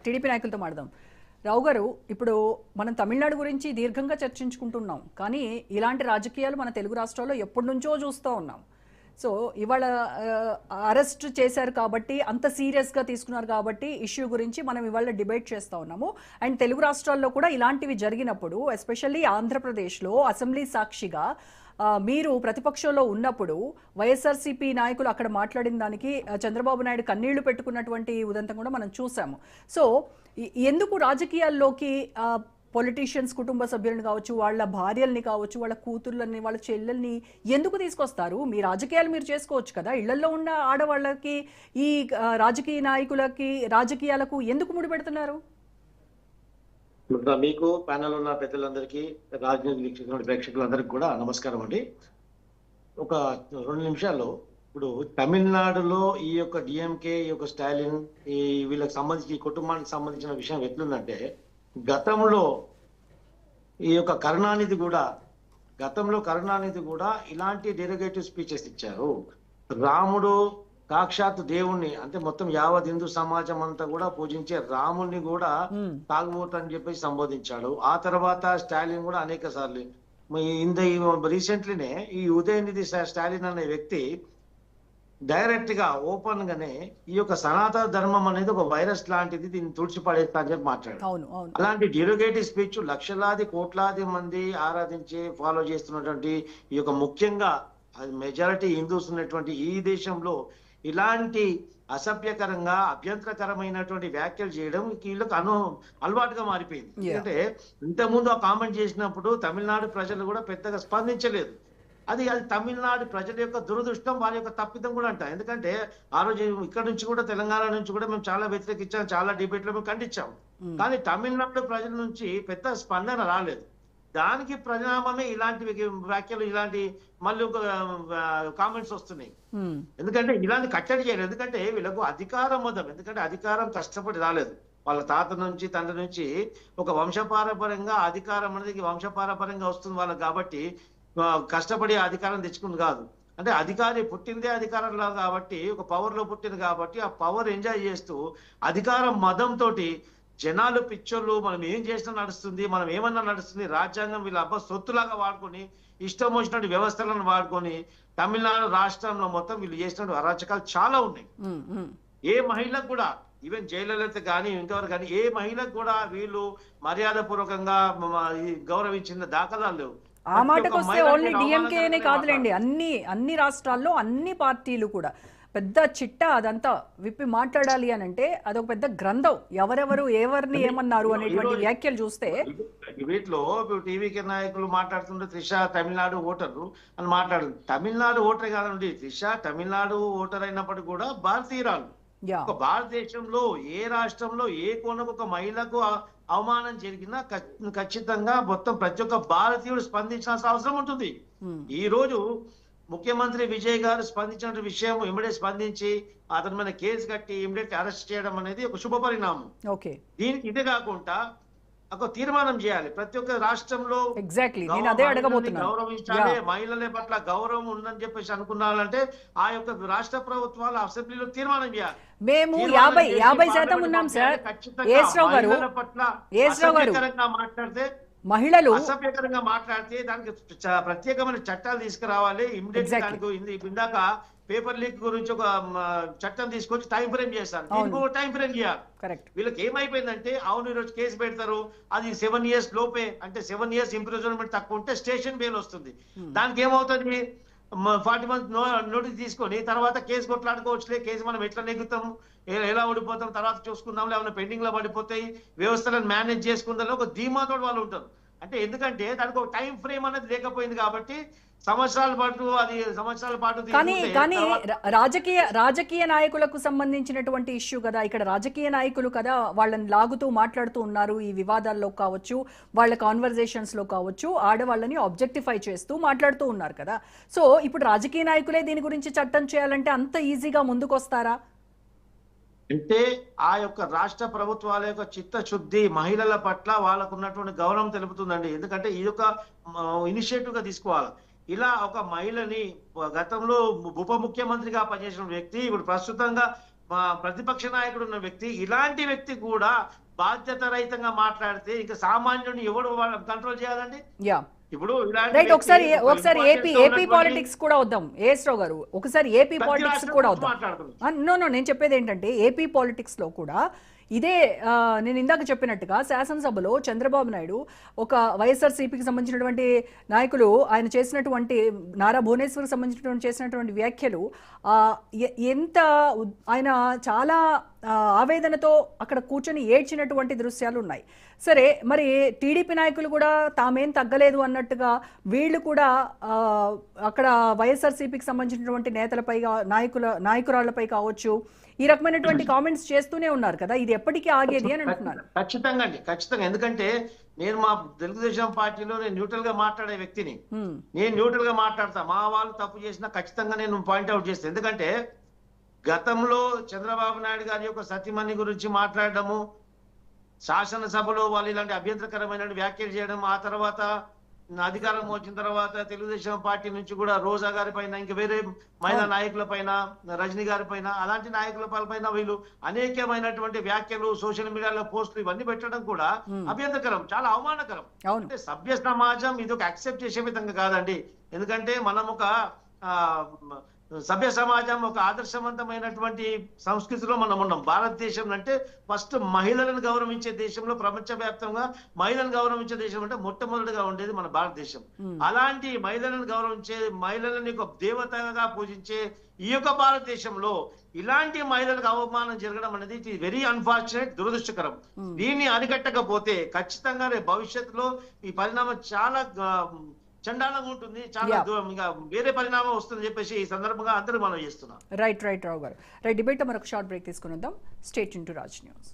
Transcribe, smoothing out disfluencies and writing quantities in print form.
TDP నాయకులతో మాట్లాడదాం. రావు గారు, ఇప్పుడు మనం తమిళనాడు గురించి దీర్ఘంగా చర్చించుకుంటున్నాం, కానీ ఇలాంటి రాజకీయాలు మన తెలుగు రాష్ట్రాల్లో ఎప్పటి నుంచో చూస్తూ ఉన్నాం. సో ఇవాళ అరెస్ట్ చేశారు కాబట్టి, అంత సీరియస్గా తీసుకున్నారు కాబట్టి ఇష్యూ గురించి మనం ఇవాళ డిబేట్ చేస్తూ ఉన్నాము. అండ్ తెలుగు రాష్ట్రాల్లో కూడా ఇలాంటివి జరిగినప్పుడు, ఎస్పెషల్లీ ఆంధ్రప్రదేశ్లో అసెంబ్లీ సాక్షిగా మీరు ప్రతిపక్షంలో ఉన్నప్పుడు వైఎస్ఆర్సీపీ నాయకులు అక్కడ మాట్లాడిన దానికి చంద్రబాబు నాయుడు కన్నీళ్లు పెట్టుకున్నటువంటి ఉదంతం కూడా మనం చూసాము. సో ఎందుకు రాజకీయాల్లోకి పొలిటీషియన్స్ కుటుంబ సభ్యులను కావచ్చు, వాళ్ళ భార్యల్ని కావచ్చు, వాళ్ళ కూతుర్లని, వాళ్ళ చెల్లెల్ని ఎందుకు తీసుకొస్తారు? మీ రాజకీయాలు మీరు చేసుకోవచ్చు కదా. ఇళ్లలో ఉన్న ఆడవాళ్ళకి ఈ రాజకీయ నాయకులకి రాజకీయాలకు ఎందుకు ముడిపెడుతున్నారు? మీకు ప్యానల్ ఉన్న పెద్దలందరికీ, రాజనీతి వీక్షకుల ప్రేక్షకులందరికీ కూడా నమస్కారం అండి. ఒక 2 నిమిషాల్లో ఇప్పుడు తమిళనాడులో ఈ యొక్క డిఎంకే, ఈ యొక్క స్టాలిన్, ఈ వీళ్ళకి సంబంధించి ఈ కుటుంబానికి సంబంధించిన విషయం ఎట్లుందంటే, గతంలో ఈ యొక్క కరుణానిధి కూడా ఇలాంటి డెరిగేటివ్ స్పీచెస్ ఇచ్చారు. రాముడు సాక్షాత్ దేవుణ్ణి, అంటే మొత్తం యావత్ హిందూ సమాజం అంతా కూడా పూజించే రాముల్ని కూడా తాగుబోతు అని చెప్పేసి సంబోధించాడు. ఆ తర్వాత స్టాలిన్ కూడా అనేక సార్లు రీసెంట్లీనే ఈ ఉదయనిధి స్టాలిన్ అనే వ్యక్తి డైరెక్ట్ గా ఓపెన్ గానే ఈ యొక్క సనాతన ధర్మం అనేది ఒక వైరస్ లాంటిది, దీన్ని తుడిచిపడేస్తా అని చెప్పి మాట్లాడారు. అలాంటి డెరిగేటివ్ స్పీచ్ లక్షలాది కోట్లాది మంది ఆరాధించి ఫాలో చేస్తున్నటువంటి ఈ యొక్క ముఖ్యంగా మెజారిటీ హిందూస్ ఉన్నటువంటి ఈ దేశంలో ఇలాంటి అసభ్యకరంగా అభ్యంతరకరమైనటువంటి వ్యాఖ్యలు చేయడం వీళ్ళకి అలవాటుగా మారిపోయింది. ఎందుకంటే ఇంతకుముందు ఆ కామెంట్ చేసినప్పుడు తమిళనాడు ప్రజలు కూడా పెద్దగా స్పందించలేదు. అది తమిళనాడు ప్రజల యొక్క దురదృష్టం, వారి యొక్క తప్పిదం కూడా అంట. ఎందుకంటే ఆ రోజు ఇక్కడ నుంచి కూడా, తెలంగాణ నుంచి కూడా మేము చాలా వ్యతిరేకించాం, చాలా డిబేట్లు మేము ఖండించాం. కానీ తమిళనాడు ప్రజల నుంచి పెద్ద స్పందన రాలేదు. దానికి పరిణామమే ఇలాంటి వ్యాఖ్యలు, ఇలాంటి మళ్ళీ కామెంట్స్ వస్తున్నాయి. ఎందుకంటే ఇలాంటి కట్టడి చేయలేదు. ఎందుకంటే వీళ్ళకు అధికారం వద్దాం, ఎందుకంటే అధికారం కష్టపడి రాలేదు. వాళ్ళ తాత నుంచి, తండ్రి నుంచి ఒక వంశపారపర్యంగా అధికారం అనేది వంశపారపర్యంగా వస్తుంది వాళ్ళకి. కాబట్టి కష్టపడి అధికారం తెచ్చుకుంది కాదు. అంటే అధికారి పుట్టిందే అధికారంలో కాబట్టి, ఒక పవర్ లో పుట్టింది కాబట్టి ఆ పవర్ ఎంజాయ్ చేస్తూ అధికారం మదంతో జనాలు పిచ్చోళ్ళు, మనం ఏం చేసినా నడుస్తుంది, మనం ఏమన్నా నడుస్తుంది, రాజ్యాంగం వీళ్ళ సొత్తులాగా వాడుకొని ఇష్టం వచ్చినట్టు వ్యవస్థలను వాడుకొని తమిళనాడు రాష్ట్రంలో మొత్తం వీళ్ళు చేసినట్టు అరాచకాలు చాలా ఉన్నాయి. ఏ మహిళకు కూడా, ఈవెన్ జయలలిత కానీ ఇంకెవరు కానీ, ఏ మహిళకు కూడా వీళ్ళు మర్యాద పూర్వకంగా గౌరవించిన దాఖలాలు లేవు. ఆ మాటకు వస్తే ఓన్లీ డిఎంకేనే కాదులేండి, అన్ని రాష్ట్రాల్లో అన్ని పార్టీలు కూడా పెద్ద చిట్టా అదంతా విప్పి మాట్లాడాలి అని అంటే అదొక పెద్ద గ్రంథం. ఎవరెవరు ఎవరిని ఏమన్నారు అనేటువంటి వ్యాఖ్యలు చూస్తే వీటిలో టీవీకే నాయకులు మాట్లాడుతుంటే త్రిష తమిళనాడు ఓటరు అని మాట్లాడు. తమిళనాడు ఓటరే కాదండి, త్రిష తమిళనాడు ఓటర్ అయినప్పటికీ కూడా భారతీయురాలు. ఒక భారతదేశంలో ఏ రాష్ట్రంలో ఏ కోణకు ఒక మహిళకు అవమానం జరిగినా ఖచ్చితంగా మొత్తం ప్రతి ఒక్క భారతీయుడు స్పందించాల్సిన అవసరం ఉంటుంది. ఈ రోజు ముఖ్యమంత్రి విజయ్ గారు స్పందించిన విషయం ఇమిడియట్ స్పందించి అతని మీద కేసు కట్టి ఇమిడియట్ అరెస్ట్ చేయడం అనేది ఒక శుభ పరిణామం. దీనికి ఇదే కాకుండా ఒక తీర్మానం చేయాలి, ప్రతి ఒక్క రాష్ట్రంలో గౌరవించాలి, మహిళల పట్ల గౌరవం ఉందని చెప్పేసి అనుకున్నారంటే ఆ యొక్క రాష్ట్ర ప్రభుత్వాలు అసెంబ్లీలో తీర్మానం చేయాలి. మేము 50% ఉన్నాం సార్. మహిళల పట్ల అసభ్యకరంగా మాట్లాడితే, మహిళలు అసభ్యకరంగా మాట్లాడితే దానికి ప్రత్యేకమైన చట్టాలు తీసుకురావాలి. ఇమిడియట్ దానికి ఇందాక పేపర్ లీక్ గురించి ఒక చట్టం తీసుకొచ్చి టైం ఫ్రేమ్ చేస్తారు, దీనికి ఒక టైం ఫ్రేమ్ చేయాలి. వీళ్ళకి ఏమైపోయిందంటే, అవును ఈరోజు కేసు పెడతారు, అది 7 years లోపే, అంటే 7 years ఇంప్రిజన్మెంట్ తక్కువ ఉంటే స్టేషన్ బెయిల్ వస్తుంది. దానికి ఏమవుతుంది, 40 months నోటీస్ తీసుకొని తర్వాత కేసు కొట్లాడుకోవచ్చులే, కేసు మనం ఎట్లా నెగ్గుతాము, ఎలా ఓడిపోతాం, తర్వాత చూసుకుందాం, లేకపోతే పెండింగ్ లో పడిపోతాయి, వ్యవస్థలను మేనేజ్ చేసుకుందాం ఒక ధీమాతో వాళ్ళు ఉంటారు. అంటే ఎందుకంటే దానికి ఒక టైం ఫ్రేమ్ అనేది లేకపోయింది కాబట్టి సంవత్సరాల పాటు కానీ రాజకీయ నాయకులకు సంబంధించినటువంటి ఇష్యూ కదా. ఇక్కడ రాజకీయ నాయకులు కదా వాళ్ళని లాగుతూ మాట్లాడుతూ ఉన్నారు. ఈ వివాదాల్లో కావచ్చు, వాళ్ళ కాన్వర్జేషన్స్ లో కావచ్చు, ఆడవాళ్ళని ఆబ్జెక్టిఫై చేస్తూ మాట్లాడుతూ ఉన్నారు కదా. సో ఇప్పుడు రాజకీయ నాయకులే దీని గురించి చట్టం చేయాలంటే అంత ఈజీగా ముందుకు వస్తారా? అంటే ఆ యొక్క రాష్ట్ర ప్రభుత్వాల యొక్క చిత్తశుద్ధి మహిళల పట్ల వాళ్ళకు ఉన్నటువంటి గౌరవం తెలుపుతుందండి. ఎందుకంటే ఇది ఒక ఇనిషియేటివ్ గా తీసుకోవాలి. ఇలా ఒక మహిళని గతంలో ఉప ముఖ్యమంత్రిగా పనిచేసిన వ్యక్తి ఇప్పుడు ప్రస్తుతంగా ప్రతిపక్ష నాయకుడు ఉన్న వ్యక్తి, ఇలాంటి వ్యక్తి కూడా బాధ్యత రహితంగా మాట్లాడితే ఇంకా సామాన్యుడిని ఎవడు కంట్రోల్ చేయాలండి? ఇప్పుడు రైట్, ఒకసారి ఏపీ పాలిటిక్స్ కూడా వద్దాం ఏఎస్ రావు గారు, ఒకసారి ఏపీ పాలిటిక్స్ కూడా వద్దాం. నో నేను చెప్పేది ఏంటంటే ఏపీ పాలిటిక్స్ లో కూడా ఇదే నేను ఇందాక చెప్పినట్టుగా శాసనసభలో చంద్రబాబు నాయుడు ఒక వైఎస్ఆర్సీపీకి సంబంధించినటువంటి నాయకులు ఆయన చేసినటువంటి నారా భువనేశ్వర్కి సంబంధించినటువంటి చేసినటువంటి వ్యాఖ్యలు ఎంత ఆయన చాలా ఆవేదనతో అక్కడ కూర్చొని ఏడ్చినటువంటి దృశ్యాలు ఉన్నాయి. సరే, మరి టీడీపీ నాయకులు కూడా తామేం తగ్గలేదు అన్నట్టుగా వీళ్ళు కూడా అక్కడ వైఎస్ఆర్సీపీకి సంబంధించినటువంటి నేతలపై నాయకురాళ్లపై కావచ్చు ఈ రకమైనటువంటి కామెంట్స్ చేస్తూనే ఉన్నారు కదా, ఇది ఎప్పటికీ ఆగేది అని అంటున్నారు. ఖచ్చితంగా అండి, ఖచ్చితంగా. ఎందుకంటే నేను మా తెలుగుదేశం పార్టీలో నేను న్యూట్రల్ గా మాట్లాడే వ్యక్తిని, నేను న్యూట్రల్ గా మాట్లాడతా. మా వాళ్ళు తప్పు చేసినా ఖచ్చితంగా నేను పాయింట్అవుట్ చేస్తాను. ఎందుకంటే గతంలో చంద్రబాబు నాయుడు గారి యొక్క సతీమణి గురించి మాట్లాడడము, శాసనసభలో వాళ్ళు ఇలాంటి అభ్యంతరకరమైన వ్యాఖ్యలు చేయడం, ఆ తర్వాత అధికారం వచ్చిన తర్వాత తెలుగుదేశం పార్టీ నుంచి కూడా రోజా గారి పైన, ఇంకా వేరే మహిళా నాయకుల పైన, రజనీ గారి పైన, అలాంటి నాయకుల పైన వీళ్ళు అనేకమైనటువంటి వ్యాఖ్యలు, సోషల్ మీడియాలో పోస్టులు ఇవన్నీ పెట్టడం కూడా అభ్యంతరకరం, చాలా అవమానకరం. అంటే సభ్య సమాజం ఇది ఒక యాక్సెప్ట్ చేసే విధంగా కాదండి. ఎందుకంటే మనం ఒక సభ్య సమాజం, ఒక ఆదర్శవంతమైనటువంటి సంస్కృతిలో మనం ఉన్నాం. భారతదేశం అంటే ఫస్ట్ మహిళలను గౌరవించే దేశంలో, ప్రపంచవ్యాప్తంగా మహిళలను గౌరవించే దేశం అంటే మొట్టమొదటిగా ఉండేది మన భారతదేశం. అలాంటి మహిళలను గౌరవించే, మహిళలని ఒక దేవతగా పూజించే ఈ యొక్క భారతదేశంలో ఇలాంటి మహిళలకు అవమానం జరగడం అనేది ఇట్ ఈస్ వెరీ అన్ఫార్చునేట్, దురదృష్టకరం. దీన్ని అరికట్టకపోతే ఖచ్చితంగా భవిష్యత్తులో ఈ పరిణామం చాలా చండాలంగా ఉంటుంది, చాలా వేరే పరిణామం వస్తుందని చెప్పేసి ఈ సందర్భంగా అందరూ మనం చేస్తున్నాం. రైట్ రావు గారు. రైట్, డిబేట్ మరొక షార్ట్ బ్రేక్ తీసుకుని వద్దాం. Stay tune to Raj news.